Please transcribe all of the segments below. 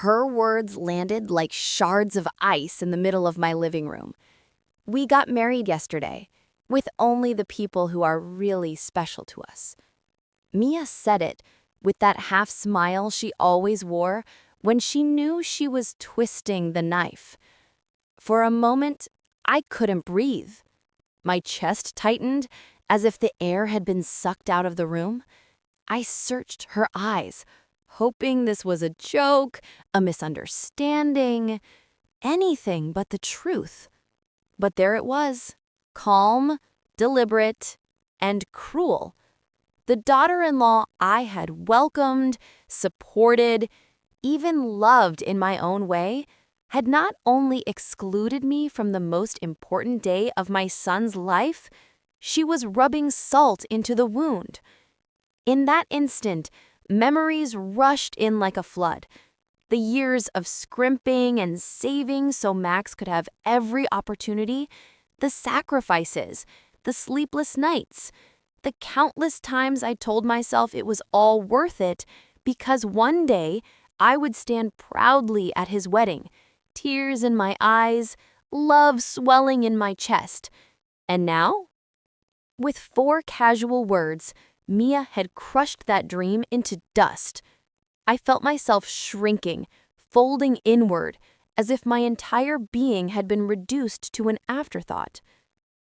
Her words landed like shards of ice in the middle of my living room. We got married yesterday, with only the people who are really special to us. Mia said it with that half smile she always wore when she knew she was twisting the knife. For a moment, I couldn't breathe. My chest tightened as if the air had been sucked out of the room. I searched her eyes, hoping this was a joke, a misunderstanding, anything but the truth. But there it was, calm, deliberate, and cruel. The daughter-in-law I had welcomed, supported, even loved in my own way, had not only excluded me from the most important day of my son's life, she was rubbing salt into the wound. In that instant, memories rushed in like a flood. The years of scrimping and saving so Max could have every opportunity, the sacrifices, the sleepless nights, the countless times I told myself it was all worth it because one day I would stand proudly at his wedding, tears in my eyes, love swelling in my chest. And now? With 4 casual words, Mia had crushed that dream into dust. I felt myself shrinking, folding inward, as if my entire being had been reduced to an afterthought.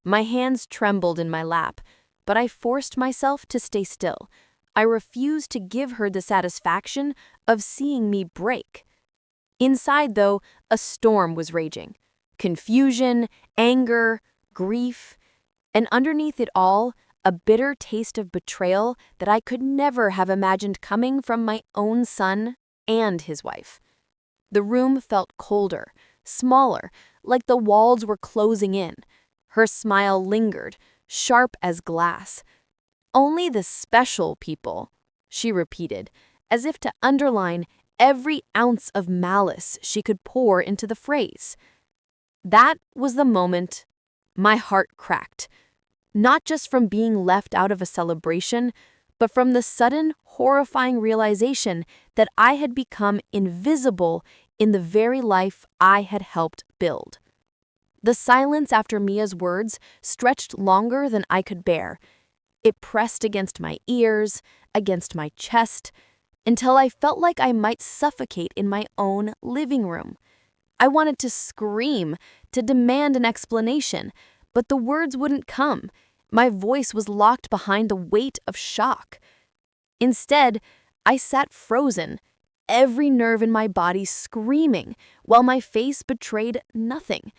My hands trembled in my lap, but I forced myself to stay still. I refused to give her the satisfaction of seeing me break. Inside, though, a storm was raging. Confusion, anger, grief, and underneath it all, a bitter taste of betrayal that I could never have imagined coming from my own son and his wife. The room felt colder, smaller, like the walls were closing in. Her smile lingered, sharp as glass. "Only the special people," she repeated, as if to underline every ounce of malice she could pour into the phrase. That was the moment my heart cracked. Not just from being left out of a celebration, but from the sudden, horrifying realization that I had become invisible in the very life I had helped build. The silence after Mia's words stretched longer than I could bear. It pressed against my ears, against my chest, until I felt like I might suffocate in my own living room. I wanted to scream, to demand an explanation, but the words wouldn't come. My voice was locked behind the weight of shock. Instead, I sat frozen, every nerve in my body screaming, while my face betrayed nothing.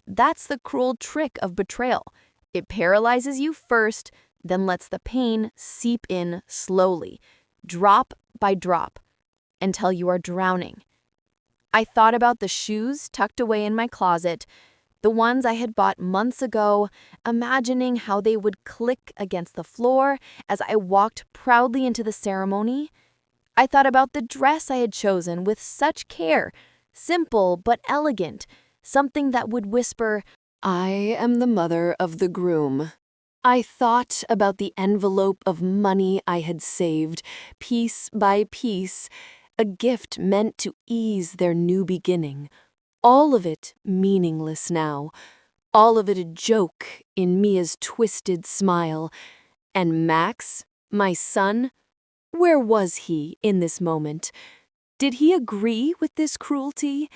That's the cruel trick of betrayal. It paralyzes you first, then lets the pain seep in slowly, drop by drop, until you are drowning. I thought about the shoes tucked away in my closet, the ones I had bought months ago, imagining how they would click against the floor as I walked proudly into the ceremony. I thought about the dress I had chosen with such care, simple but elegant, something that would whisper, "I am the mother of the groom." I thought about the envelope of money I had saved, piece by piece, a gift meant to ease their new beginning. All of it meaningless now, all of it a joke in Mia's twisted smile. And Max, my son, where was he in this moment? Did he agree with this cruelty?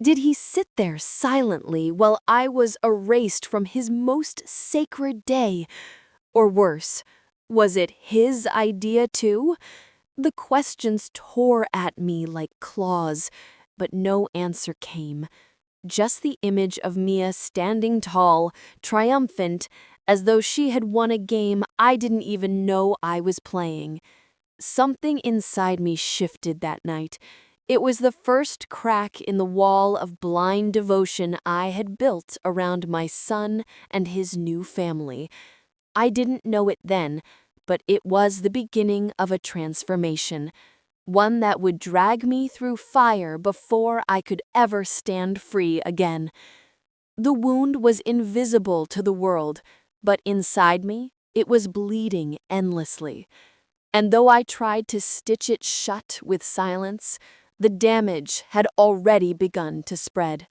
Did he sit there silently while I was erased from his most sacred day? Or worse, was it his idea too? The questions tore at me like claws, but no answer came. Just the image of Mia standing tall, triumphant, as though she had won a game I didn't even know I was playing. Something inside me shifted that night. It was the first crack in the wall of blind devotion I had built around my son and his new family. I didn't know it then, but it was the beginning of a transformation, one that would drag me through fire before I could ever stand free again. The wound was invisible to the world, but inside me, it was bleeding endlessly. And though I tried to stitch it shut with silence, The damage had already begun to spread.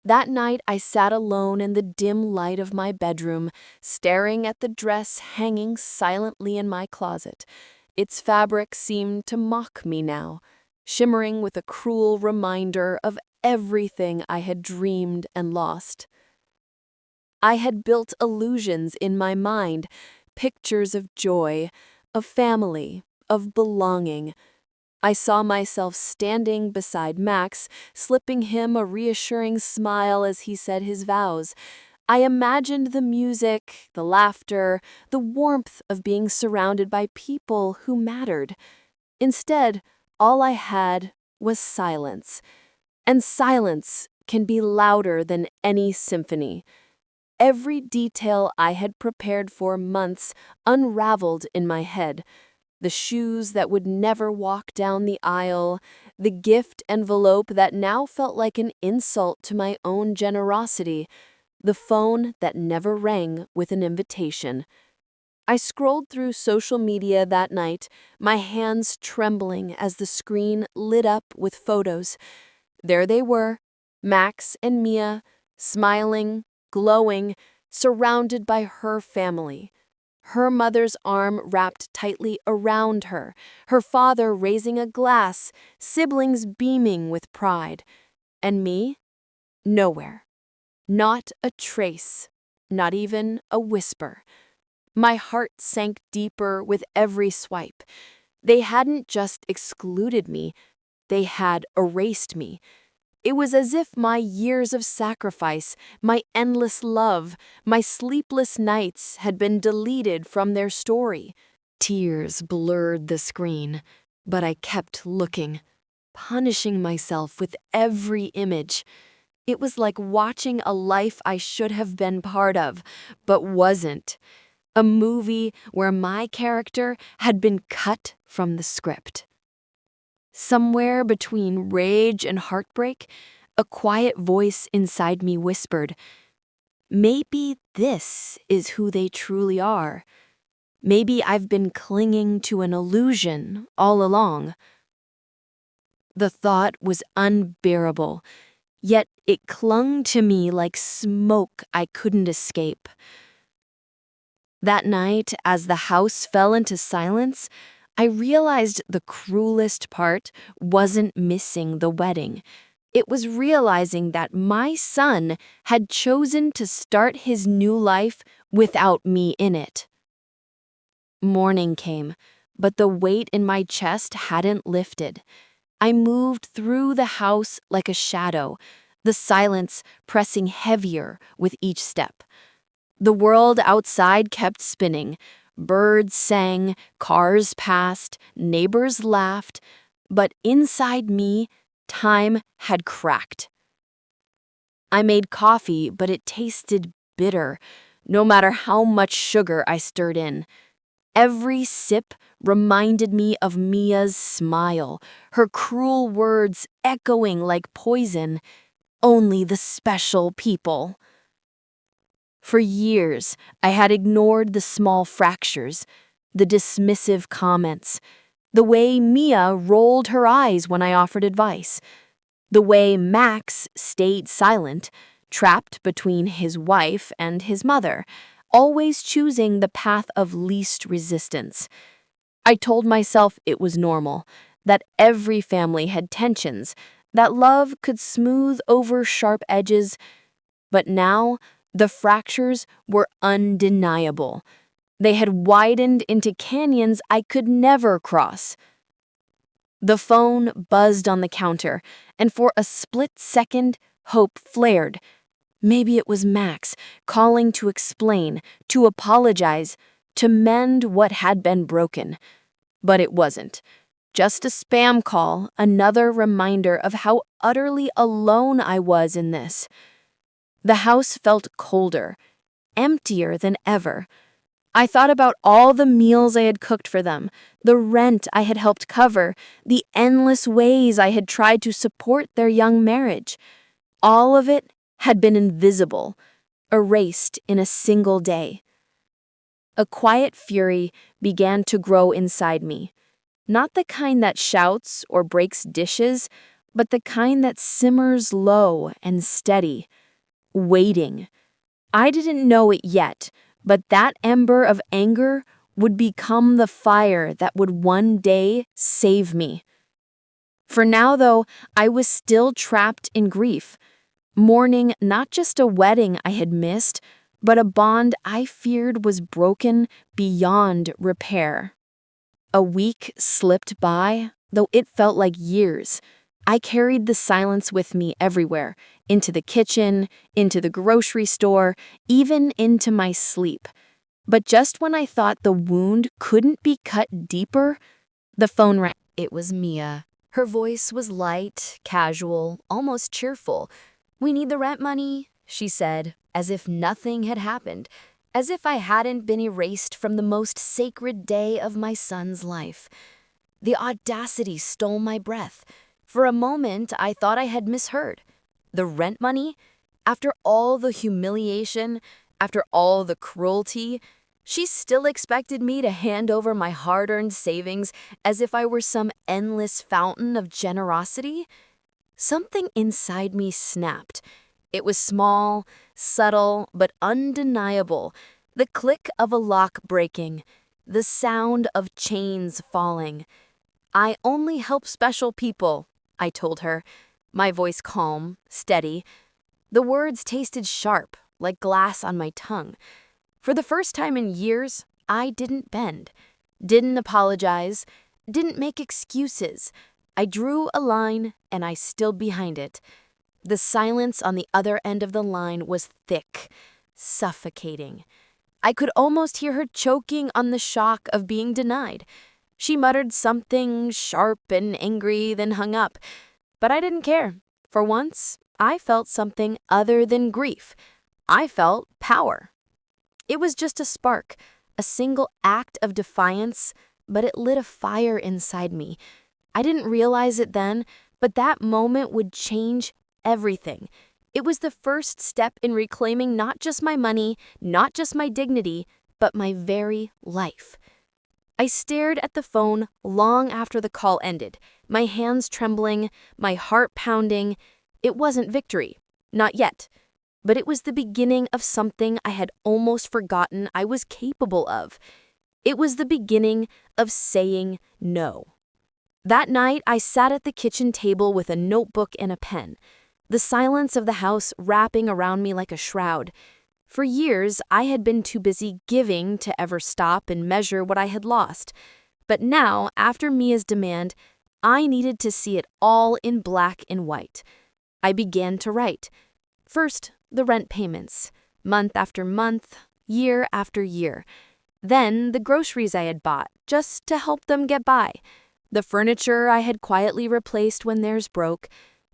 That night, I sat alone in the dim light of my bedroom, staring at the dress hanging silently in my closet. Its fabric seemed to mock me now, shimmering with a cruel reminder of everything I had dreamed and lost. I had built illusions in my mind, pictures of joy, of family, of belonging. I saw myself standing beside Max, slipping him a reassuring smile as he said his vows. I imagined the music, the laughter, the warmth of being surrounded by people who mattered. Instead, all I had was silence. And silence can be louder than any symphony. Every detail I had prepared for months unraveled in my head. The shoes that would never walk down the aisle, the gift envelope that now felt like an insult to my own generosity, the phone that never rang with an invitation. I scrolled through social media that night, my hands trembling as the screen lit up with photos. There they were, Max and Mia, smiling, glowing, surrounded by her family. Her mother's arm wrapped tightly around her, her father raising a glass, siblings beaming with pride. And me? Nowhere. Not a trace. Not even a whisper. My heart sank deeper with every swipe. They hadn't just excluded me, they had erased me. It was as if my years of sacrifice, my endless love, my sleepless nights had been deleted from their story. Tears blurred the screen, but I kept looking, punishing myself with every image. It was like watching a life I should have been part of, but wasn't. A movie where my character had been cut from the script. Somewhere between rage and heartbreak, a quiet voice inside me whispered, "Maybe this is who they truly are. Maybe I've been clinging to an illusion all along." The thought was unbearable, yet it clung to me like smoke I couldn't escape. That night, as the house fell into silence, I realized the cruelest part wasn't missing the wedding. It was realizing that my son had chosen to start his new life without me in it. Morning came, but the weight in my chest hadn't lifted. I moved through the house like a shadow, the silence pressing heavier with each step. The world outside kept spinning. Birds sang, cars passed, neighbors laughed, but inside me, time had cracked. I made coffee, but it tasted bitter, no matter how much sugar I stirred in. Every sip reminded me of Mia's smile, her cruel words echoing like poison. Only the special people. For years, I had ignored the small fractures, the dismissive comments, the way Mia rolled her eyes when I offered advice, the way Max stayed silent, trapped between his wife and his mother, always choosing the path of least resistance. I told myself it was normal, that every family had tensions, that love could smooth over sharp edges, but now the fractures were undeniable. They had widened into canyons I could never cross. The phone buzzed on the counter, and for a split second, hope flared. Maybe it was Max, calling to explain, to apologize, to mend what had been broken. But it wasn't. Just a spam call, another reminder of how utterly alone I was in this. The house felt colder, emptier than ever. I thought about all the meals I had cooked for them, the rent I had helped cover, the endless ways I had tried to support their young marriage. All of it had been invisible, erased in a single day. A quiet fury began to grow inside me. Not the kind that shouts or breaks dishes, but the kind that simmers low and steady, waiting. I didn't know it yet, but that ember of anger would become the fire that would one day save me. For now, though, I was still trapped in grief, mourning not just a wedding I had missed, but a bond I feared was broken beyond repair. A week slipped by, though it felt like years. I carried the silence with me everywhere, into the kitchen, into the grocery store, even into my sleep. But just when I thought the wound couldn't be cut deeper, the phone rang. It was Mia. Her voice was light, casual, almost cheerful. "We need the rent money," she said, as if nothing had happened, as if I hadn't been erased from the most sacred day of my son's life. The audacity stole my breath. For a moment, I thought I had misheard. The rent money? After all the humiliation, after all the cruelty, she still expected me to hand over my hard-earned savings as if I were some endless fountain of generosity? Something inside me snapped. It was small, subtle, but undeniable. The click of a lock breaking, the sound of chains falling. "I only help special people," I told her, my voice calm, steady. The words tasted sharp, like glass on my tongue. For the first time in years, I didn't bend, didn't apologize, didn't make excuses. I drew a line, and I stood behind it. The silence on the other end of the line was thick, suffocating. I could almost hear her choking on the shock of being denied. She muttered something sharp and angry, then hung up. But I didn't care. For once, I felt something other than grief. I felt power. It was just a spark, a single act of defiance, but it lit a fire inside me. I didn't realize it then, but that moment would change everything. It was the first step in reclaiming not just my money, not just my dignity, but my very life. I stared at the phone long after the call ended, my hands trembling, my heart pounding. It wasn't victory, not yet, but it was the beginning of something I had almost forgotten I was capable of. It was the beginning of saying no. That night, I sat at the kitchen table with a notebook and a pen, the silence of the house wrapping around me like a shroud. For years, I had been too busy giving to ever stop and measure what I had lost. But now, after Mia's demand, I needed to see it all in black and white. I began to write. First, the rent payments, month after month, year after year. Then, the groceries I had bought, just to help them get by. The furniture I had quietly replaced when theirs broke.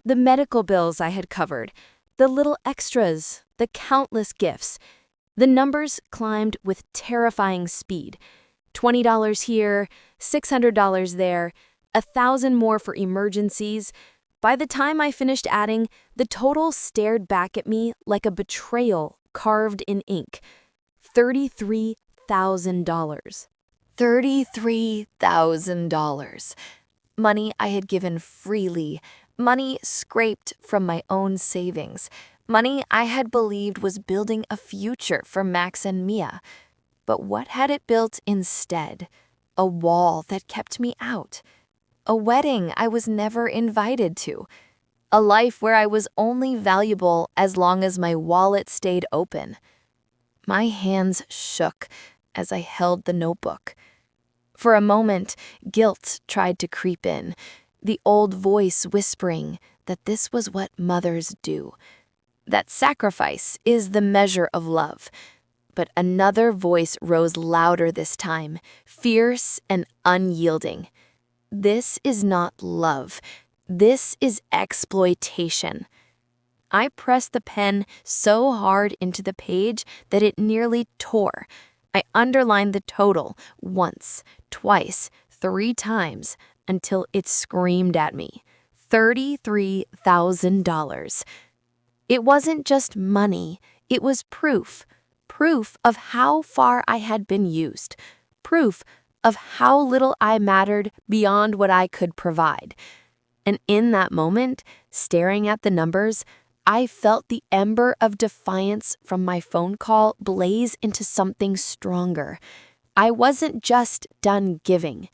The medical bills I had covered. The little extras, the countless gifts. The numbers climbed with terrifying speed. $20 here, $600 there, 1,000 more for emergencies. By the time I finished adding, the total stared back at me like a betrayal carved in ink. $33,000. $33,000. Money I had given freely. Money scraped from my own savings. Money I had believed was building a future for Max and Mia. But what had it built instead? A wall that kept me out. A wedding I was never invited to. A life where I was only valuable as long as my wallet stayed open. My hands shook as I held the notebook. For a moment, guilt tried to creep in, the old voice whispering that this was what mothers do, that sacrifice is the measure of love. But another voice rose louder this time, fierce and unyielding. This is not love. This is exploitation. I pressed the pen so hard into the page that it nearly tore. I underlined the total once, twice, 3 times until it screamed at me. $33,000. It wasn't just money, it was proof. Proof of how far I had been used. Proof of how little I mattered beyond what I could provide. And in that moment, staring at the numbers, I felt the ember of defiance from my phone call blaze into something stronger. I wasn't just done giving.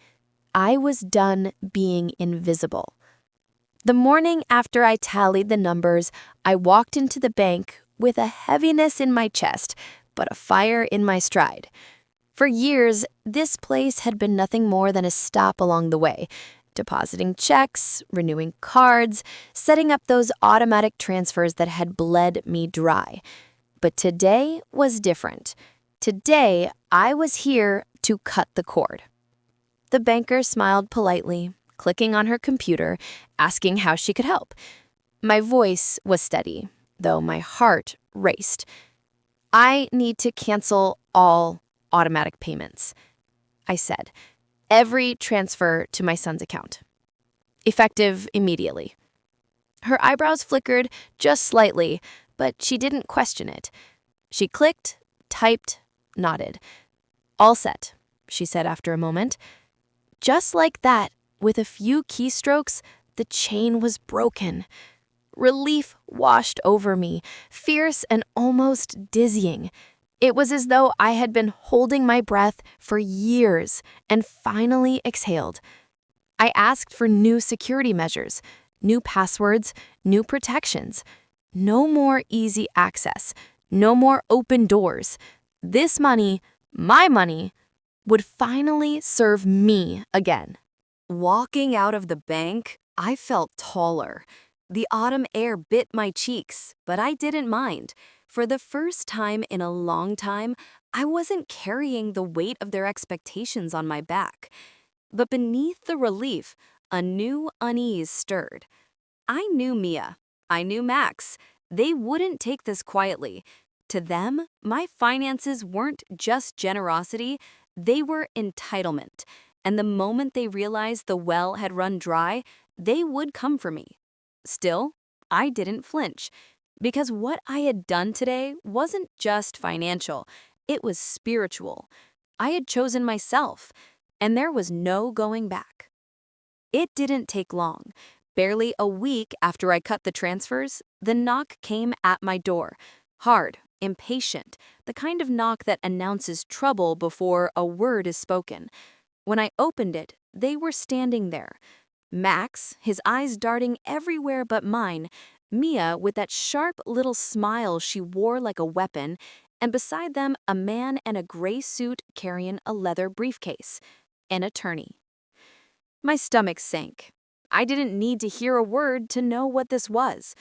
I was done being invisible. The morning after I tallied the numbers, I walked into the bank with a heaviness in my chest, but a fire in my stride. For years, this place had been nothing more than a stop along the way, depositing checks, renewing cards, setting up those automatic transfers that had bled me dry. But today was different. Today, I was here to cut the cord. The banker smiled politely, clicking on her computer, asking how she could help. My voice was steady, though my heart raced. I need to cancel all automatic payments, I said. Every transfer to my son's account. Effective immediately. Her eyebrows flickered just slightly, but she didn't question it. She clicked, typed, nodded. All set, she said after a moment. Just like that, with a few keystrokes, the chain was broken. Relief washed over me, fierce and almost dizzying. It was as though I had been holding my breath for years and finally exhaled. I asked for new security measures, new passwords, new protections. No more easy access, no more open doors. This money, my money, would finally serve me again. Walking out of the bank, I felt taller. The autumn air bit my cheeks, but I didn't mind. For the first time in a long time, I wasn't carrying the weight of their expectations on my back. But beneath the relief, a new unease stirred. I knew Mia. I knew Max. They wouldn't take this quietly. To them, my finances weren't just generosity, they were entitlement. And the moment they realized the well had run dry, they would come for me. Still, I didn't flinch, because what I had done today wasn't just financial, it was spiritual. I had chosen myself, and there was no going back. It didn't take long. Barely a week after I cut the transfers, the knock came at my door. Hard, impatient, the kind of knock that announces trouble before a word is spoken. When I opened it, they were standing there. Max, his eyes darting everywhere but mine, Mia with that sharp little smile she wore like a weapon, and beside them a man in a gray suit carrying a leather briefcase. An attorney. My stomach sank. I didn't need to hear a word to know what this was.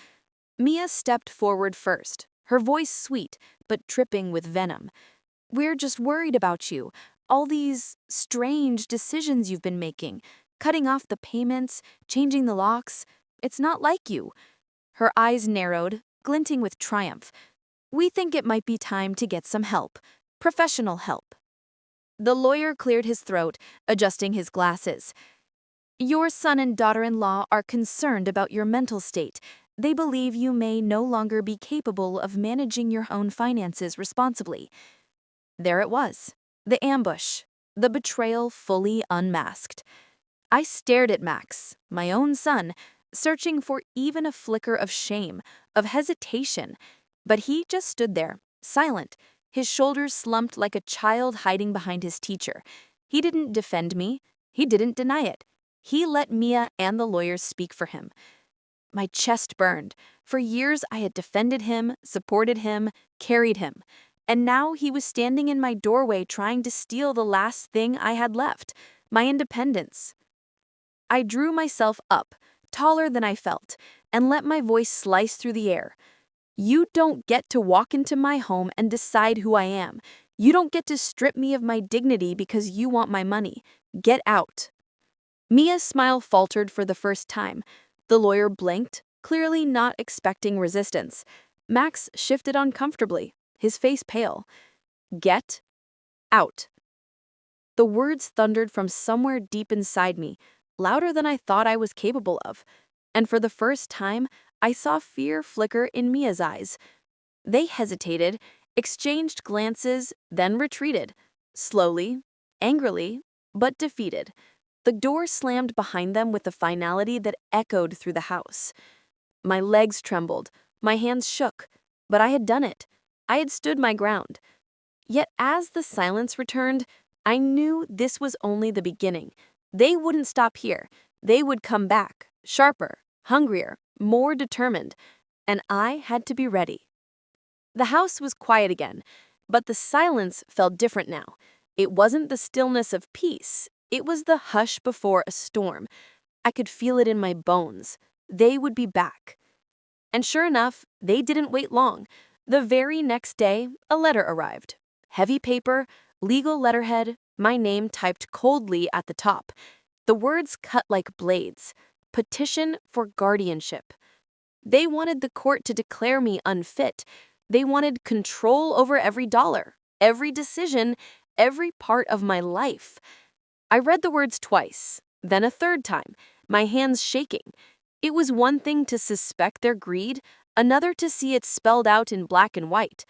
Mia stepped forward first, her voice sweet, but dripping with venom. "We're just worried about you. All these strange decisions you've been making, cutting off the payments, changing the locks. It's not like you." Her eyes narrowed, glinting with triumph. "We think it might be time to get some help. Professional help." The lawyer cleared his throat, adjusting his glasses. "Your son and daughter-in-law are concerned about your mental state. They believe you may no longer be capable of managing your own finances responsibly." There it was. The ambush. The betrayal fully unmasked. I stared at Max, my own son, searching for even a flicker of shame, of hesitation. But he just stood there, silent, his shoulders slumped like a child hiding behind his teacher. He didn't defend me. He didn't deny it. He let Mia and the lawyers speak for him. My chest burned. For years I had defended him, supported him, carried him. And now he was standing in my doorway trying to steal the last thing I had left, my independence. I drew myself up, taller than I felt, and let my voice slice through the air. "You don't get to walk into my home and decide who I am. You don't get to strip me of my dignity because you want my money. Get out." Mia's smile faltered for the first time. The lawyer blinked, clearly not expecting resistance. Max shifted uncomfortably, his face pale. "Get out." The words thundered from somewhere deep inside me, louder than I thought I was capable of. And for the first time, I saw fear flicker in Mia's eyes. They hesitated, exchanged glances, then retreated. Slowly, angrily, but defeated. The door slammed behind them with a finality that echoed through the house. My legs trembled, my hands shook, but I had done it. I had stood my ground. Yet as the silence returned, I knew this was only the beginning. They wouldn't stop here. They would come back, sharper, hungrier, more determined, and I had to be ready. The house was quiet again, but the silence felt different now. It wasn't the stillness of peace. It was the hush before a storm. I could feel it in my bones. They would be back. And sure enough, they didn't wait long. The very next day, a letter arrived. Heavy paper, legal letterhead, my name typed coldly at the top. The words cut like blades. Petition for guardianship. They wanted the court to declare me unfit. They wanted control over every dollar, every decision, every part of my life. I read the words twice, then a third time, my hands shaking. It was one thing to suspect their greed, another to see it spelled out in black and white.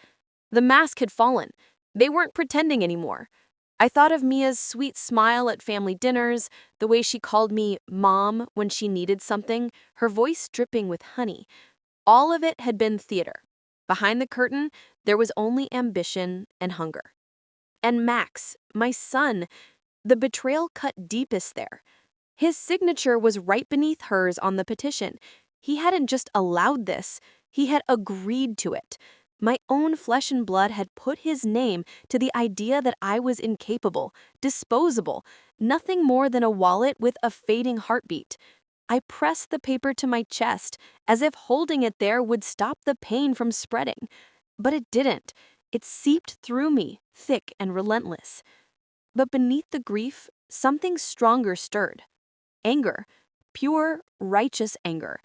The mask had fallen. They weren't pretending anymore. I thought of Mia's sweet smile at family dinners, the way she called me Mom when she needed something, her voice dripping with honey. All of it had been theater. Behind the curtain, there was only ambition and hunger. And Max, my son, the betrayal cut deepest there. His signature was right beneath hers on the petition. He hadn't just allowed this, he had agreed to it. My own flesh and blood had put his name to the idea that I was incapable, disposable, nothing more than a wallet with a fading heartbeat. I pressed the paper to my chest, as if holding it there would stop the pain from spreading. But it didn't. It seeped through me, thick and relentless. But beneath the grief, something stronger stirred. Anger. Pure, righteous anger.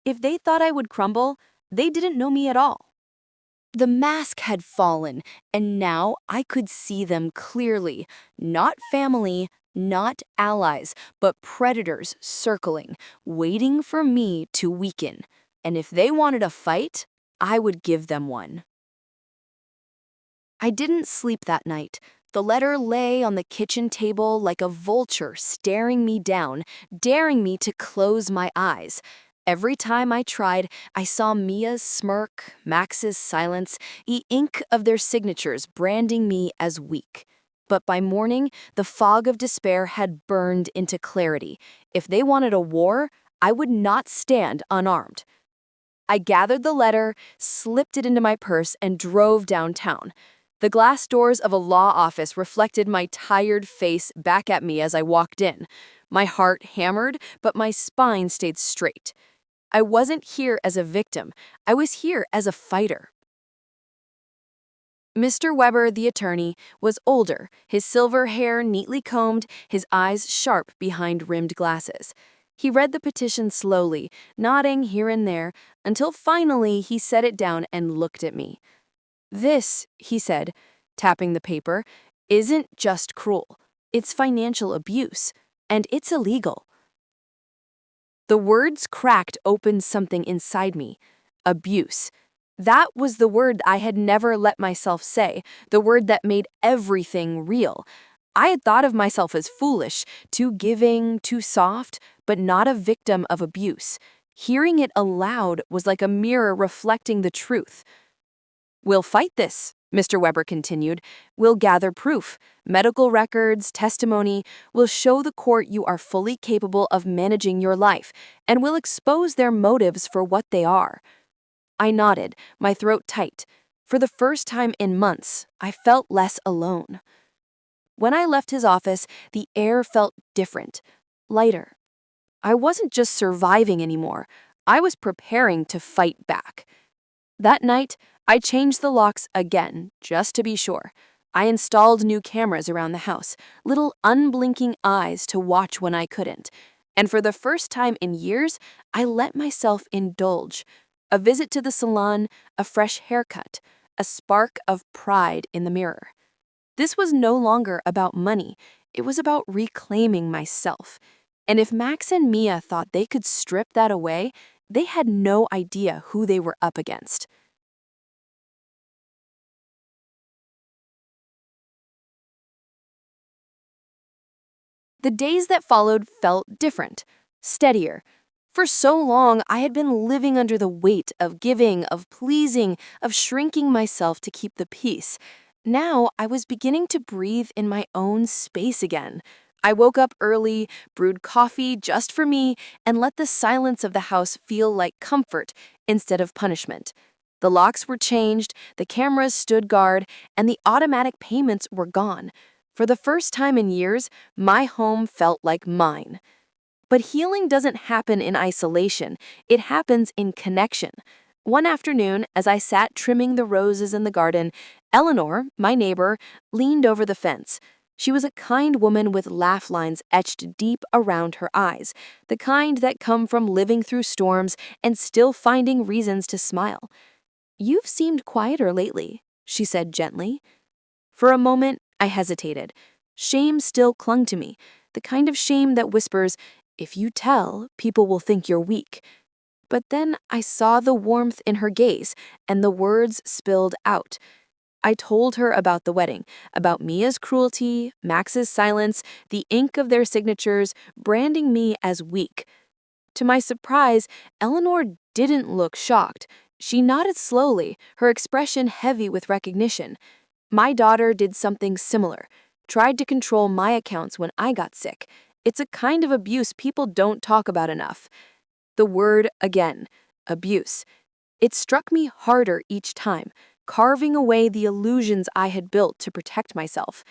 If they thought I would crumble, they didn't know me at all. The mask had fallen, and now I could see them clearly. Not family, not allies, but predators circling, waiting for me to weaken. And if they wanted a fight, I would give them one. I didn't sleep that night. The letter lay on the kitchen table like a vulture staring me down, daring me to close my eyes. Every time I tried, I saw Mia's smirk, Max's silence, the ink of their signatures branding me as weak. But by morning, the fog of despair had burned into clarity. If they wanted a war, I would not stand unarmed. I gathered the letter, slipped it into my purse, and drove downtown. The glass doors of a law office reflected my tired face back at me as I walked in. My heart hammered, but my spine stayed straight. I wasn't here as a victim. I was here as a fighter. Mr. Weber, the attorney, was older, his silver hair neatly combed, his eyes sharp behind rimmed glasses. He read the petition slowly, nodding here and there, until finally he set it down and looked at me. "This," he said, tapping the paper, "isn't just cruel. It's financial abuse, and it's illegal." The words cracked open something inside me. Abuse. That was the word I had never let myself say, the word that made everything real. I had thought of myself as foolish, too giving, too soft, but not a victim of abuse. Hearing it aloud was like a mirror reflecting the truth. "We'll fight this," Mr. Weber continued. "We'll gather proof, medical records, testimony. We'll show the court you are fully capable of managing your life, and we'll expose their motives for what they are." I nodded, my throat tight. For the first time in months, I felt less alone. When I left his office, the air felt different, lighter. I wasn't just surviving anymore. I was preparing to fight back. That night, I changed the locks again, just to be sure. I installed new cameras around the house, little unblinking eyes to watch when I couldn't. And for the first time in years, I let myself indulge. A visit to the salon, a fresh haircut, a spark of pride in the mirror. This was no longer about money. It was about reclaiming myself. And if Max and Mia thought they could strip that away, they had no idea who they were up against. The days that followed felt different, steadier. For so long, I had been living under the weight of giving, of pleasing, of shrinking myself to keep the peace. Now I was beginning to breathe in my own space again. I woke up early, brewed coffee just for me, and let the silence of the house feel like comfort instead of punishment. The locks were changed, the cameras stood guard, and the automatic payments were gone. For the first time in years, my home felt like mine. But healing doesn't happen in isolation, it happens in connection. One afternoon, as I sat trimming the roses in the garden, Eleanor, my neighbor, leaned over the fence. She was a kind woman with laugh lines etched deep around her eyes, the kind that come from living through storms and still finding reasons to smile. "You've seemed quieter lately," she said gently. For a moment, I hesitated. Shame still clung to me, the kind of shame that whispers, "If you tell, people will think you're weak." But then I saw the warmth in her gaze, and the words spilled out. I told her about the wedding, about Mia's cruelty, Max's silence, the ink of their signatures, branding me as weak. To my surprise, Eleanor didn't look shocked. She nodded slowly, her expression heavy with recognition. My daughter did something similar, tried to control my accounts when I got sick. It's a kind of abuse people don't talk about enough. The word again, abuse. It struck me harder each time, carving away the illusions I had built to protect myself.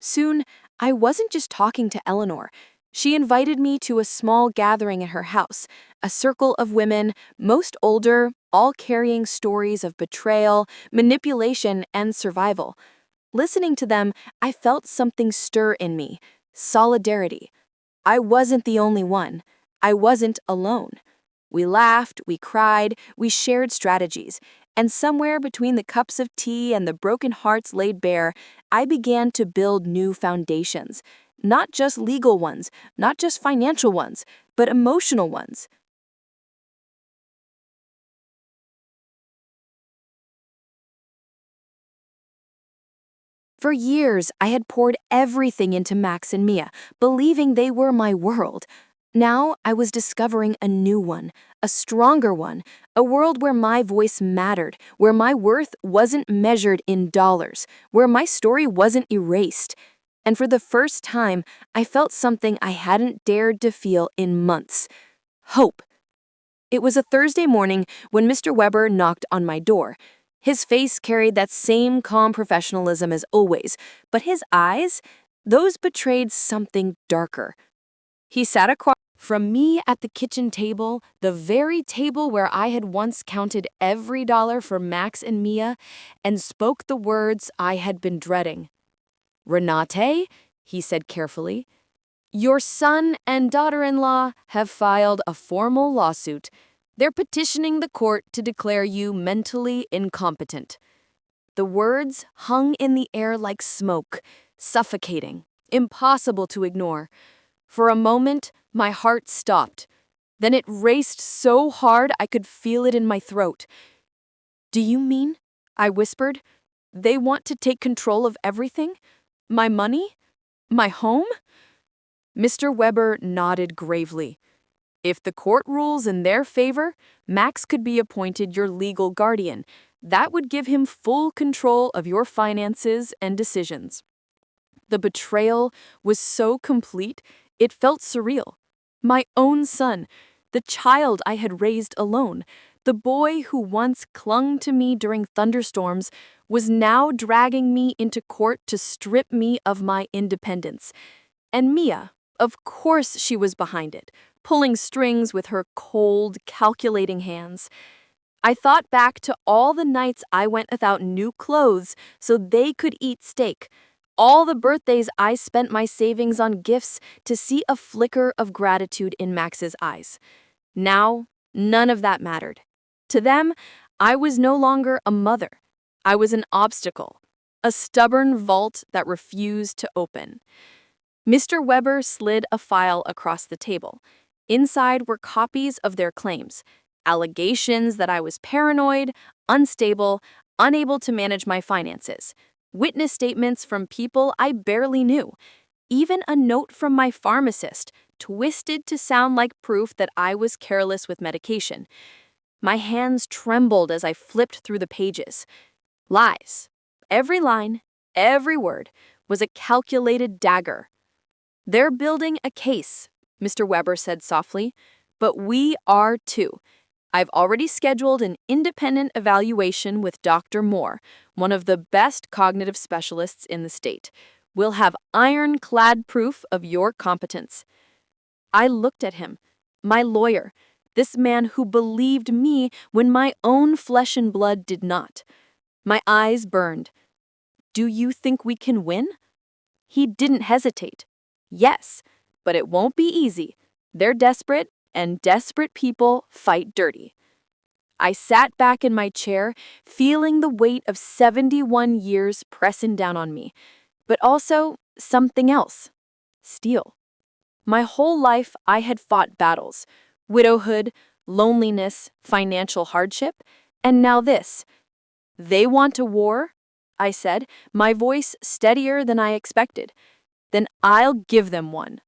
Soon, I wasn't just talking to Eleanor. She invited me to a small gathering at her house, a circle of women, most older, all carrying stories of betrayal, manipulation, and survival. Listening to them, I felt something stir in me, solidarity. I wasn't the only one. I wasn't alone. We laughed, we cried, we shared strategies, and somewhere between the cups of tea and the broken hearts laid bare, I began to build new foundations. Not just legal ones, not just financial ones, but emotional ones. For years, I had poured everything into Max and Mia, believing they were my world. Now I was discovering a new one, a stronger one, a world where my voice mattered, where my worth wasn't measured in dollars, where my story wasn't erased. And for the first time, I felt something I hadn't dared to feel in months: hope. It was a Thursday morning when Mr. Weber knocked on my door. His face carried that same calm professionalism as always, but his eyes, those betrayed something darker. He sat across from me at the kitchen table, the very table where I had once counted every dollar for Max and Mia, and spoke the words I had been dreading. "Renate," he said carefully, "your son and daughter-in-law have filed a formal lawsuit. They're petitioning the court to declare you mentally incompetent." The words hung in the air like smoke, suffocating, impossible to ignore. For a moment, my heart stopped. Then it raced so hard I could feel it in my throat. "Do you mean," I whispered, "they want to take control of everything? My money? My home?" Mr. Weber nodded gravely. "If the court rules in their favor, Max could be appointed your legal guardian. That would give him full control of your finances and decisions." The betrayal was so complete, it felt surreal. My own son, the child I had raised alone, the boy who once clung to me during thunderstorms, was now dragging me into court to strip me of my independence. And Mia, of course she was behind it, pulling strings with her cold, calculating hands. I thought back to all the nights I went without new clothes so they could eat steak, all the birthdays I spent my savings on gifts to see a flicker of gratitude in Max's eyes. Now, none of that mattered. To them, I was no longer a mother. I was an obstacle, a stubborn vault that refused to open. Mr. Weber slid a file across the table. Inside were copies of their claims, allegations that I was paranoid, unstable, unable to manage my finances, witness statements from people I barely knew. even a note from my pharmacist, twisted to sound like proof that I was careless with medication. My hands trembled as I flipped through the pages. Lies. Every line, every word, was a calculated dagger. "They're building a case," Mr. Weber said softly, "but we are too. I've already scheduled an independent evaluation with Dr. Moore, one of the best cognitive specialists in the state. We'll have ironclad proof of your competence." I looked at him, my lawyer, this man who believed me when my own flesh and blood did not. My eyes burned. "Do you think we can win?" He didn't hesitate. "Yes, but it won't be easy. They're desperate, and desperate people fight dirty." I sat back in my chair, feeling the weight of 71 years pressing down on me, but also something else. Steel. My whole life I had fought battles: widowhood, loneliness, financial hardship, and now this. "They want a war?" I said, my voice steadier than I expected. "Then I'll give them one."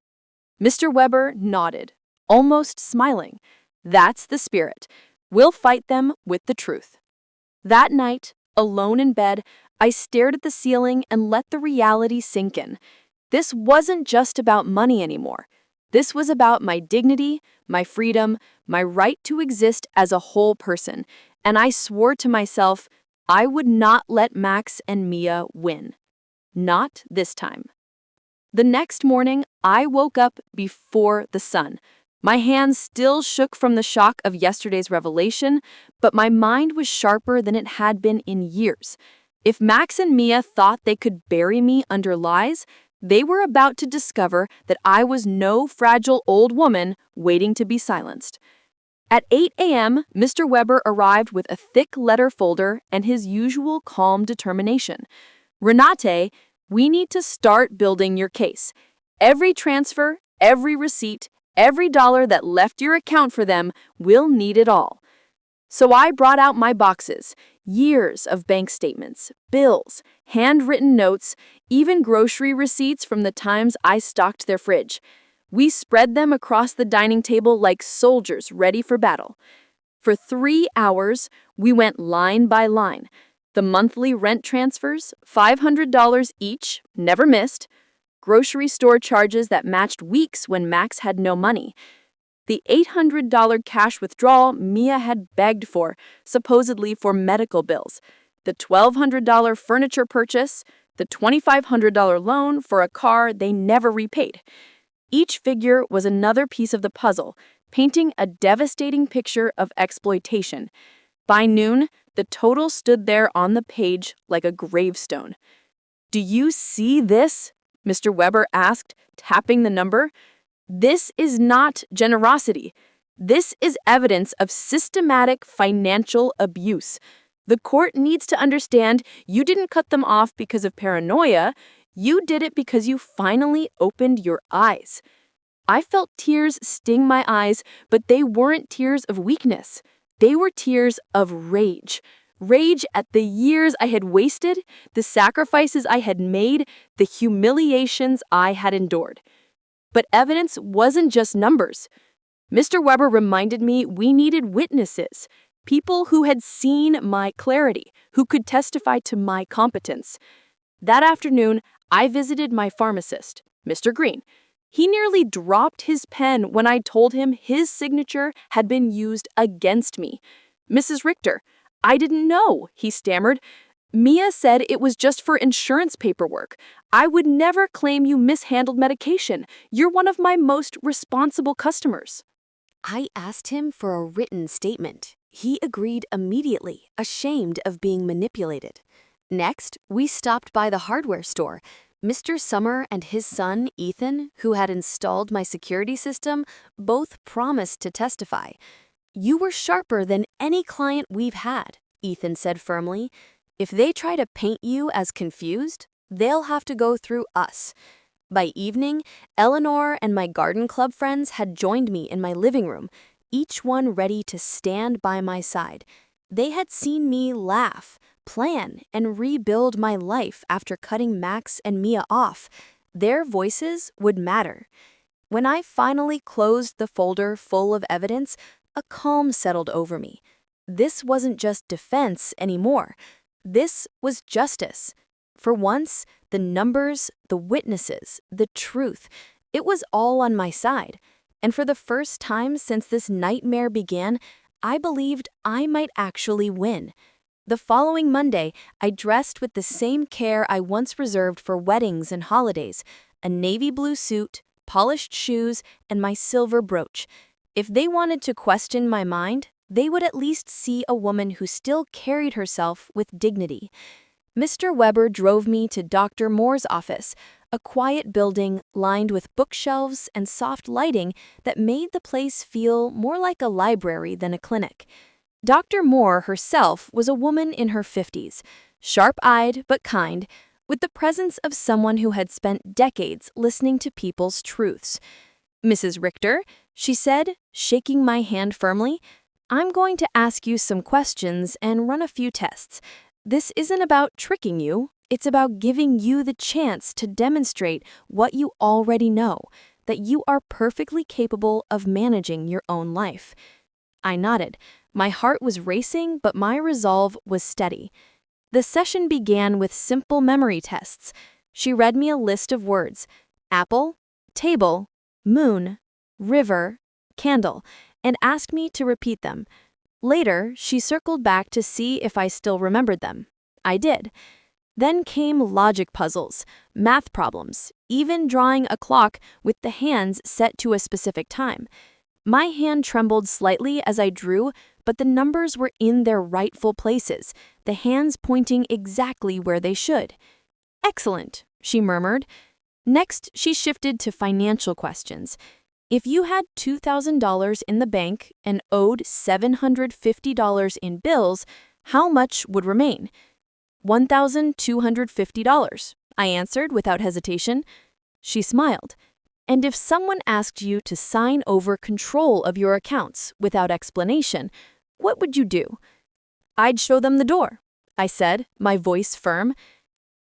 Mr. Weber nodded, almost smiling. "That's the spirit. We'll fight them with the truth." That night, alone in bed, I stared at the ceiling and let the reality sink in. This wasn't just about money anymore. This was about my dignity, my freedom, my right to exist as a whole person, and I swore to myself I would not let Max and Mia win. Not this time. The next morning, I woke up before the sun. My hands still shook from the shock of yesterday's revelation, but my mind was sharper than it had been in years. If Max and Mia thought they could bury me under lies, they were about to discover that I was no fragile old woman waiting to be silenced. At 8 a.m., Mr. Weber arrived with a thick letter folder and his usual calm determination. "Renate, we need to start building your case. Every transfer, every receipt, every dollar that left your account for them, we'll need it all." So I brought out my boxes, years of bank statements, bills, handwritten notes, even grocery receipts from the times I stocked their fridge. We spread them across the dining table like soldiers ready for battle. For 3 hours, we went line by line. The monthly rent transfers, $500 each, never missed. Grocery store charges that matched weeks when Max had no money. The $800 cash withdrawal Mia had begged for, supposedly for medical bills. The $1,200 furniture purchase. The $2,500 loan for a car they never repaid. Each figure was another piece of the puzzle, painting a devastating picture of exploitation. By noon, the total stood there on the page like a gravestone. "Do you see this?" Mr. Weber asked, tapping the number. "This is not generosity. This is evidence of systematic financial abuse. The court needs to understand you didn't cut them off because of paranoia. You did it because you finally opened your eyes." I felt tears sting my eyes, but they weren't tears of weakness. They were tears of rage. Rage at the years I had wasted, the sacrifices I had made, the humiliations I had endured. But evidence wasn't just numbers. Mr. Weber reminded me we needed witnesses, people who had seen my clarity, who could testify to my competence. That afternoon, I visited my pharmacist, Mr. Green. He nearly dropped his pen when I told him his signature had been used against me. "Mrs. Richter, I didn't know," he stammered. "Mia said it was just for insurance paperwork. I would never claim you mishandled medication. You're one of my most responsible customers." I asked him for a written statement. He agreed immediately, ashamed of being manipulated. Next, we stopped by the hardware store. Mr. Summer and his son, Ethan, who had installed my security system, both promised to testify. "You were sharper than any client we've had," Ethan said firmly. "If they try to paint you as confused, they'll have to go through us." By evening, Eleanor and my garden club friends had joined me in my living room, each one ready to stand by my side. They had seen me laugh, plan, and rebuild my life after cutting Max and Mia off. Their voices would matter. When I finally closed the folder full of evidence, a calm settled over me. This wasn't just defense anymore. This was justice. For once, the numbers, the witnesses, the truth, it was all on my side. And for the first time since this nightmare began, I believed I might actually win. The following Monday, I dressed with the same care I once reserved for weddings and holidays, a navy blue suit, polished shoes, and my silver brooch. If they wanted to question my mind, they would at least see a woman who still carried herself with dignity. Mr. Weber drove me to Dr. Moore's office, a quiet building lined with bookshelves and soft lighting that made the place feel more like a library than a clinic. Dr. Moore herself was a woman in her 50s, sharp-eyed but kind, with the presence of someone who had spent decades listening to people's truths. "Mrs. Richter," she said, shaking my hand firmly, "I'm going to ask you some questions and run a few tests. This isn't about tricking you, it's about giving you the chance to demonstrate what you already know, that you are perfectly capable of managing your own life." I nodded. My heart was racing, but my resolve was steady. The session began with simple memory tests. She read me a list of words: apple, table, moon, river, candle, and asked me to repeat them. Later, she circled back to see if I still remembered them. I did. Then came logic puzzles, math problems, even drawing a clock with the hands set to a specific time. My hand trembled slightly as I drew, but the numbers were in their rightful places, the hands pointing exactly where they should. "Excellent," she murmured. Next, she shifted to financial questions. If you had $2,000 in the bank and owed $750 in bills, how much would remain? $1,250, I answered without hesitation. She smiled. And if someone asked you to sign over control of your accounts without explanation, what would you do? "I'd show them the door," I said, my voice firm.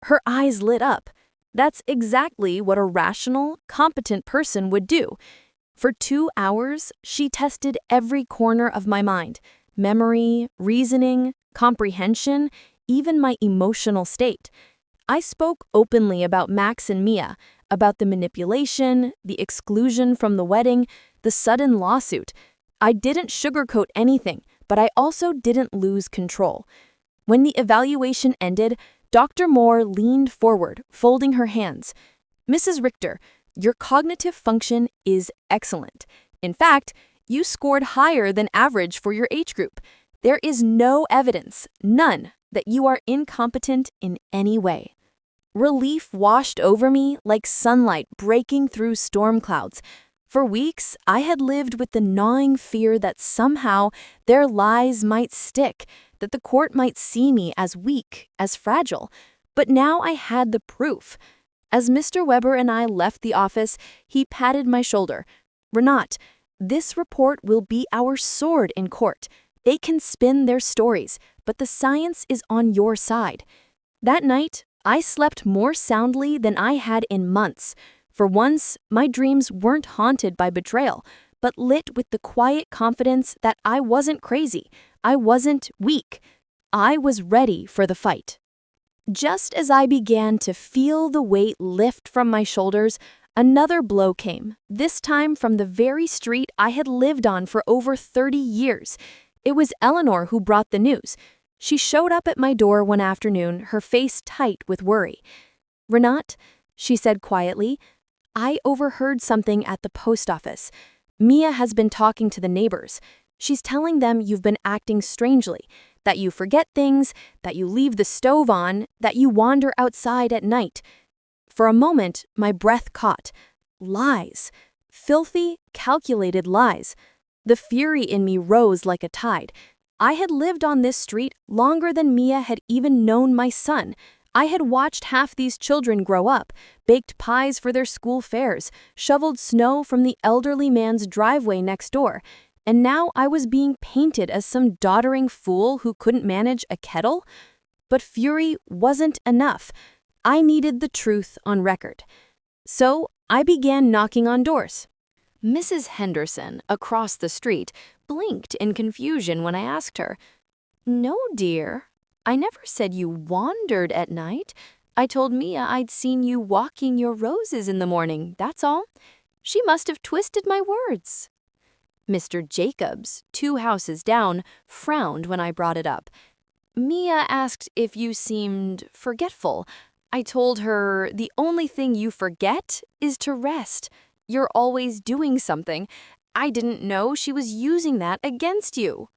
Her eyes lit up. That's exactly what a rational, competent person would do. For 2 hours, she tested every corner of my mind: memory, reasoning, comprehension, even my emotional state. I spoke openly about Max and Mia, about the manipulation, the exclusion from the wedding, the sudden lawsuit. I didn't sugarcoat anything, but I also didn't lose control. When the evaluation ended, Dr. Moore leaned forward, folding her hands. "Mrs. Richter, your cognitive function is excellent. In fact, you scored higher than average for your age group. There is no evidence, none, that you are incompetent in any way." Relief washed over me like sunlight breaking through storm clouds. For weeks, I had lived with the gnawing fear that somehow their lies might stick, that the court might see me as weak, as fragile. But now I had the proof. As Mr. Weber and I left the office, he patted my shoulder. "Renat, this report will be our sword in court. They can spin their stories, but the science is on your side." That night, I slept more soundly than I had in months. For once, my dreams weren't haunted by betrayal, but lit with the quiet confidence that I wasn't crazy, I wasn't weak. I was ready for the fight. Just as I began to feel the weight lift from my shoulders, another blow came, this time from the very street I had lived on for over 30 years. It was Eleanor who brought the news. She showed up at my door one afternoon, her face tight with worry. "Renat," she said quietly, "I overheard something at the post office. Mia has been talking to the neighbors. She's telling them you've been acting strangely, that you forget things, that you leave the stove on, that you wander outside at night." For a moment, my breath caught. Lies. Filthy, calculated lies. The fury in me rose like a tide. I had lived on this street longer than Mia had even known my son. I had watched half these children grow up, baked pies for their school fairs, shoveled snow from the elderly man's driveway next door, and now I was being painted as some doddering fool who couldn't manage a kettle. But fury wasn't enough. I needed the truth on record. So I began knocking on doors. Mrs. Henderson, across the street, blinked in confusion when I asked her. "No, dear. I never said you wandered at night. I told Mia I'd seen you walking your roses in the morning, that's all. She must have twisted my words." Mr. Jacobs, 2 houses down, frowned when I brought it up. "Mia asked if you seemed forgetful. I told her the only thing you forget is to rest. You're always doing something. I didn't know she was using that against you."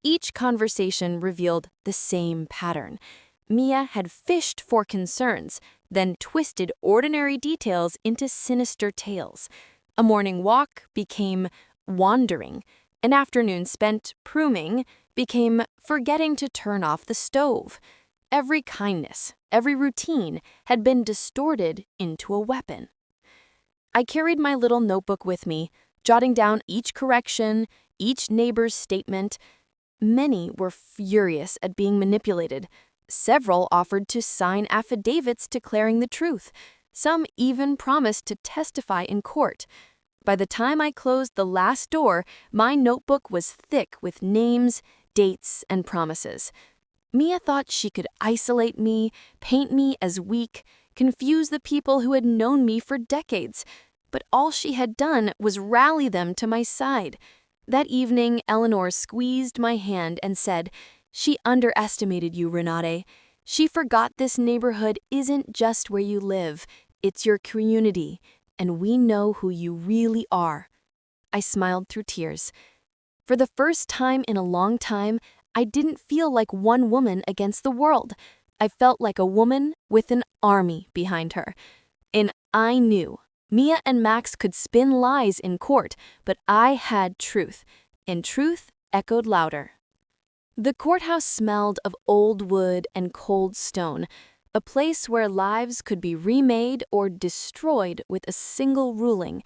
Each conversation revealed the same pattern. Mia had fished for concerns, then twisted ordinary details into sinister tales. A morning walk became wandering. An afternoon spent pruning became forgetting to turn off the stove. Every kindness, every routine had been distorted into a weapon. I carried my little notebook with me, jotting down each correction, each neighbor's statement. Many were furious at being manipulated. Several offered to sign affidavits declaring the truth. Some even promised to testify in court. By the time I closed the last door, my notebook was thick with names, dates, and promises. Mia thought she could isolate me, paint me as weak, confuse the people who had known me for decades. But all she had done was rally them to my side. That evening, Eleanor squeezed my hand and said, "She underestimated you, Renate. She forgot this neighborhood isn't just where you live, it's your community, and we know who you really are." I smiled through tears. For the first time in a long time, I didn't feel like one woman against the world. I felt like a woman with an army behind her. And I knew Mia and Max could spin lies in court, but I had truth, and truth echoed louder. The courthouse smelled of old wood and cold stone, a place where lives could be remade or destroyed with a single ruling.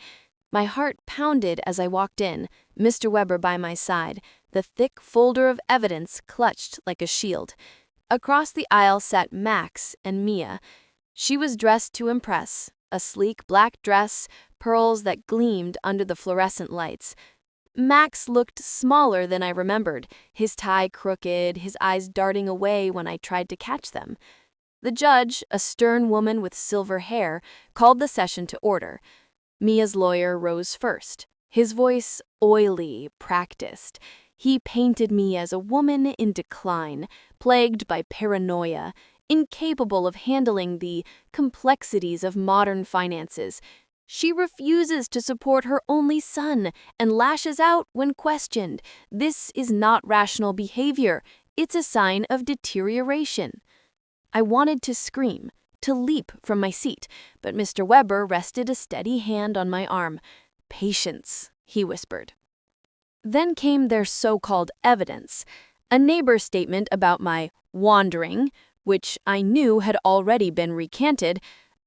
My heart pounded as I walked in, Mr. Weber by my side, the thick folder of evidence clutched like a shield. Across the aisle sat Max and Mia. She was dressed to impress, a sleek black dress, pearls that gleamed under the fluorescent lights. Max looked smaller than I remembered, his tie crooked, his eyes darting away when I tried to catch them. The judge, a stern woman with silver hair, called the session to order. Mia's lawyer rose first, his voice oily, practiced. He painted me as a woman in decline, plagued by paranoia, incapable of handling the complexities of modern finances. She refuses to support her only son and lashes out when questioned. This is not rational behavior. It's a sign of deterioration. I wanted to scream, to leap from my seat, but Mr. Weber rested a steady hand on my arm. "Patience," he whispered. Then came their so-called evidence, a neighbor's statement about my wandering, which I knew had already been recanted,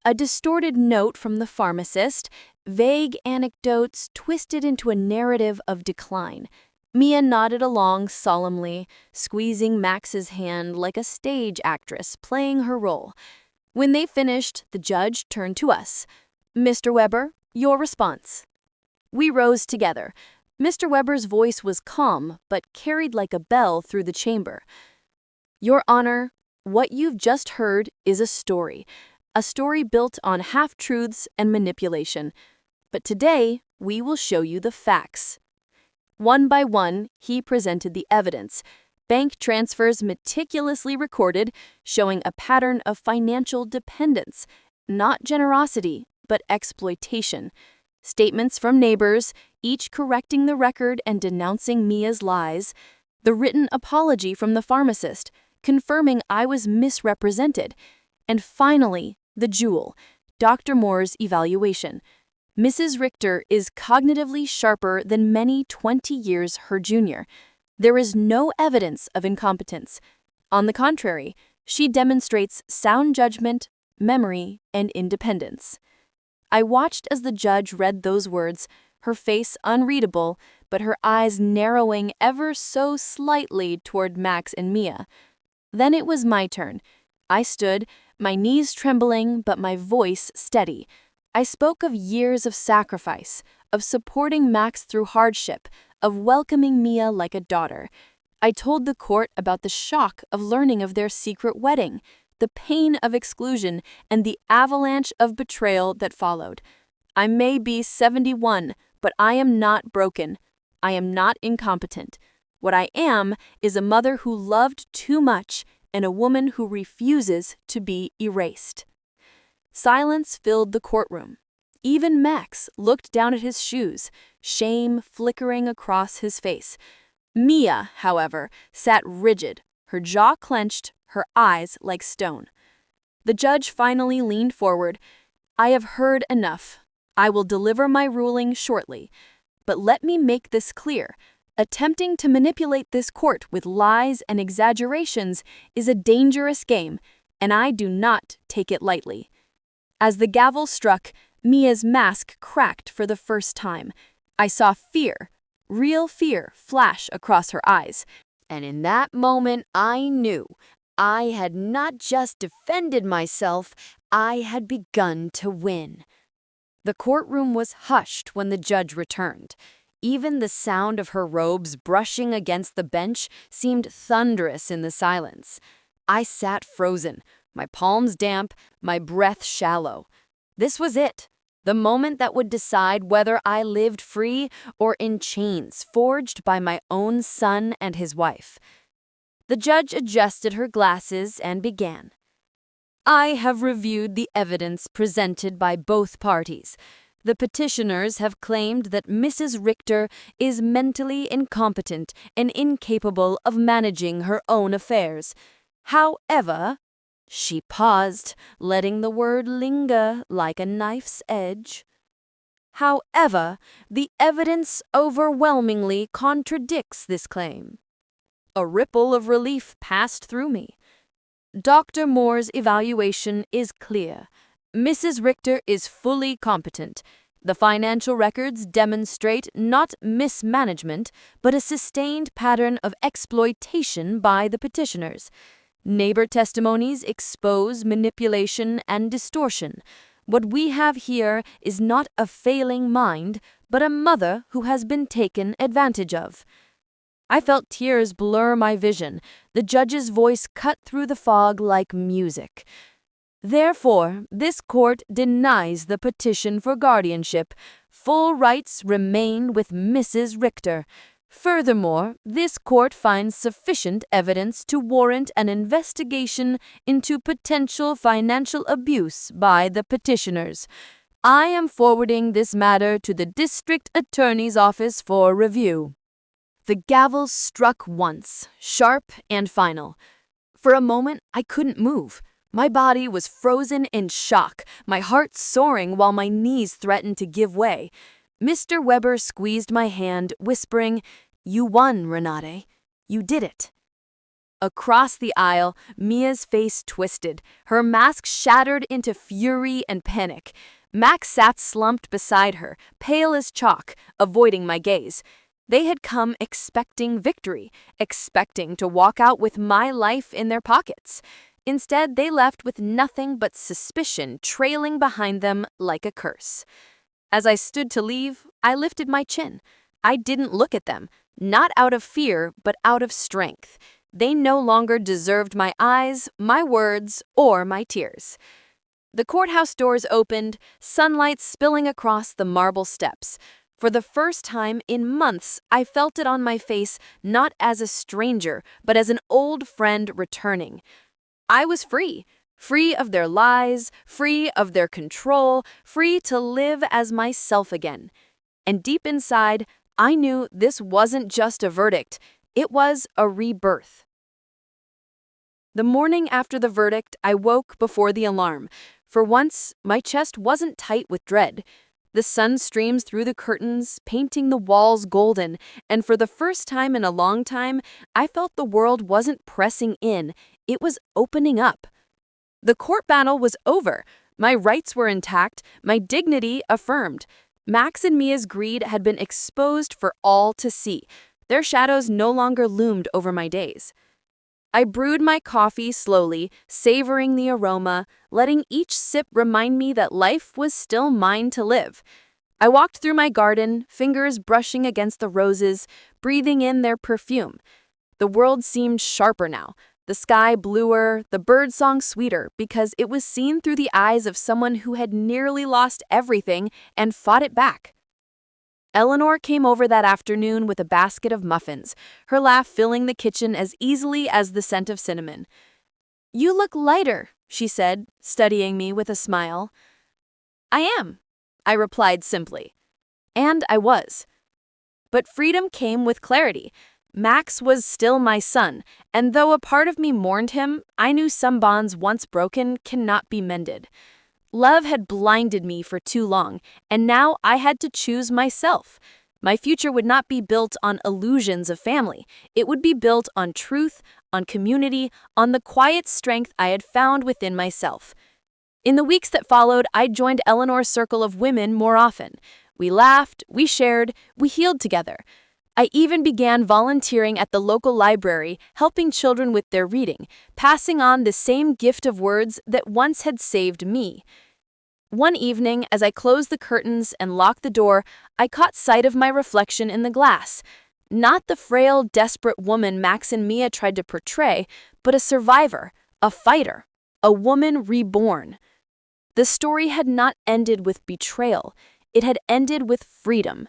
a distorted note from the pharmacist, vague anecdotes twisted into a narrative of decline. Mia nodded along solemnly, squeezing Max's hand like a stage actress playing her role. When they finished, the judge turned to us. "Mr. Weber, your response." We rose together. Mr. Weber's voice was calm, but carried like a bell through the chamber. "Your Honor, what you've just heard is a story built on half-truths and manipulation. But today, we will show you the facts." One by one, he presented the evidence. Bank transfers meticulously recorded, showing a pattern of financial dependence, not generosity, but exploitation. Statements from neighbors, each correcting the record and denouncing Mia's lies. The written apology from the pharmacist, confirming I was misrepresented. And finally, the jewel, Dr. Moore's evaluation. Mrs. Richter is cognitively sharper than many 20 years her junior. There is no evidence of incompetence. On the contrary, she demonstrates sound judgment, memory, and independence. I watched as the judge read those words, her face unreadable, but her eyes narrowing ever so slightly toward Max and Mia. Then it was my turn. I stood, my knees trembling, but my voice steady. I spoke of years of sacrifice, of supporting Max through hardship, of welcoming Mia like a daughter. I told the court about the shock of learning of their secret wedding, the pain of exclusion, and the avalanche of betrayal that followed. I may be 71, but I am not broken. I am not incompetent. What I am is a mother who loved too much and a woman who refuses to be erased. Silence filled the courtroom. Even Max looked down at his shoes, shame flickering across his face. Mia, however, sat rigid, her jaw clenched, her eyes like stone. The judge finally leaned forward. I have heard enough. I will deliver my ruling shortly. But let me make this clear. Attempting to manipulate this court with lies and exaggerations is a dangerous game, and I do not take it lightly. As the gavel struck, Mia's mask cracked for the first time. I saw fear, real fear, flash across her eyes. And in that moment, I knew I had not just defended myself, I had begun to win. The courtroom was hushed when the judge returned. Even the sound of her robes brushing against the bench seemed thunderous in the silence. I sat frozen, my palms damp, my breath shallow. This was it, the moment that would decide whether I lived free or in chains forged by my own son and his wife. The judge adjusted her glasses and began. I have reviewed the evidence presented by both parties. The petitioners have claimed that Mrs. Richter is mentally incompetent and incapable of managing her own affairs. However, she paused, letting the word linger like a knife's edge. However, the evidence overwhelmingly contradicts this claim. A ripple of relief passed through me. Dr. Moore's evaluation is clear. Mrs. Richter is fully competent. The financial records demonstrate not mismanagement, but a sustained pattern of exploitation by the petitioners. Neighbor testimonies expose manipulation and distortion. What we have here is not a failing mind, but a mother who has been taken advantage of. I felt tears blur my vision. The judge's voice cut through the fog like music. Therefore, this court denies the petition for guardianship. Full rights remain with Mrs. Richter. Furthermore, this court finds sufficient evidence to warrant an investigation into potential financial abuse by the petitioners. I am forwarding this matter to the district attorney's office for review. The gavel struck once, sharp and final. For a moment, I couldn't move. My body was frozen in shock, my heart soaring while my knees threatened to give way. Mr. Weber squeezed my hand, whispering, "You won, Renate. You did it." Across the aisle, Mia's face twisted, her mask shattered into fury and panic. Max sat slumped beside her, pale as chalk, avoiding my gaze. They had come expecting victory, expecting to walk out with my life in their pockets. Instead, they left with nothing but suspicion trailing behind them like a curse. As I stood to leave, I lifted my chin. I didn't look at them, not out of fear, but out of strength. They no longer deserved my eyes, my words, or my tears. The courthouse doors opened, sunlight spilling across the marble steps. For the first time in months, I felt it on my face not as a stranger, but as an old friend returning. I was free, free of their lies, free of their control, free to live as myself again. And deep inside, I knew this wasn't just a verdict, it was a rebirth. The morning after the verdict, I woke before the alarm. For once, my chest wasn't tight with dread. The sun streams through the curtains, painting the walls golden, and for the first time in a long time, I felt the world wasn't pressing in, it was opening up. The court battle was over. My rights were intact, my dignity affirmed. Max and Mia's greed had been exposed for all to see. Their shadows no longer loomed over my days. I brewed my coffee slowly, savoring the aroma, letting each sip remind me that life was still mine to live. I walked through my garden, fingers brushing against the roses, breathing in their perfume. The world seemed sharper now, the sky bluer, the birdsong sweeter, because it was seen through the eyes of someone who had nearly lost everything and fought it back. Eleanor came over that afternoon with a basket of muffins, her laugh filling the kitchen as easily as the scent of cinnamon. "You look lighter," she said, studying me with a smile. "I am," I replied simply. And I was. But freedom came with clarity. Max was still my son, and though a part of me mourned him, I knew some bonds once broken cannot be mended. Love had blinded me for too long, and now I had to choose myself. My future would not be built on illusions of family. It would be built on truth, on community, on the quiet strength I had found within myself. In the weeks that followed, I joined Eleanor's circle of women more often. We laughed, we shared, we healed together. I even began volunteering at the local library, helping children with their reading, passing on the same gift of words that once had saved me. One evening, as I closed the curtains and locked the door, I caught sight of my reflection in the glass. Not the frail, desperate woman Max and Mia tried to portray, but a survivor, a fighter, a woman reborn. The story had not ended with betrayal. It had ended with freedom.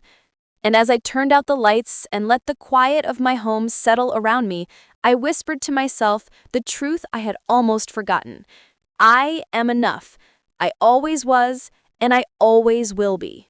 And as I turned out the lights and let the quiet of my home settle around me, I whispered to myself the truth I had almost forgotten. I am enough. I always was, and I always will be.